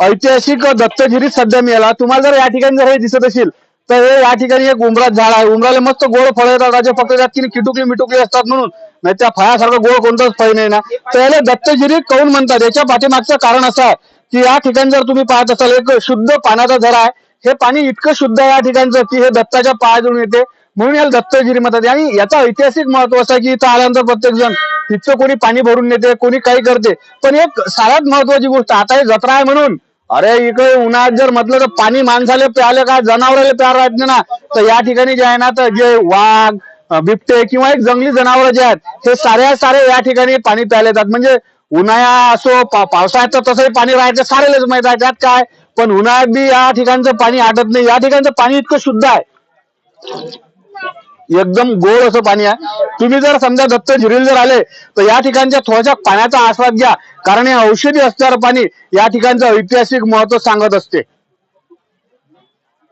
ऐतिहासिक दत्तगिरी सध्या मिळाला तुम्हाला जर या ठिकाणी जर हे दिसत असेल तर हे या ठिकाणी एक उमरात झाड आहे. उमराला मस्त गोड फळ येतात राजे, फक्त त्यात की किटुकली मिटुकली असतात म्हणून, नाही त्या फळासारखं गोड कोणतंच फळ नाही ना. तर याला दत्तगिरी काऊन म्हणतात याच्या पाठीमागचं कारण असं आहे की या ठिकाणी जर तुम्ही पाहत असाल एक शुद्ध पाण्याचा झरा आहे. हे पाणी इतकं शुद्ध आहे या ठिकाणचं की हे दत्ताच्या पायातून येते, म्हणून याला दत्तगिरी म्हणतात. आणि याचा ऐतिहासिक महत्व असं आहे की इथं आल्यानंतर प्रत्येक जण तिथचं कोणी पाणी भरून नेते, कोणी काही करते. पण एक सगळ्यात महत्वाची गोष्ट, आता हे जत्रा आहे म्हणून अरे इकडे उन्हाळ्यात जर म्हटलं तर पाणी माणसाला प्याले का जनावराला प्यार राहत नाही ना. तर या ठिकाणी जे आहे ना तर जे वाघ बिबटे किंवा एक जंगली जनावर जे आहेत हे सारे या ठिकाणी पाणी प्यायला येतात. म्हणजे उन्हाळा असो पावसाळ्यात तर तसंही पाणी राहायचं सारेलच माहित आहे त्यात काय. पण उन्हाळ्यात बी या ठिकाणचं पाणी आटत नाही. या ठिकाणचं पाणी इतकं शुद्ध आहे, एकदम गोड असं पाणी आहे. तुम्ही जर समजा दत्तगिरीला जर आले तर या ठिकाणच्या थोड्याशा पाण्याचा आस्वाद घ्या, कारण हे औषधी असणारं पाणी या ठिकाणचं ऐतिहासिक महत्व सांगत असते.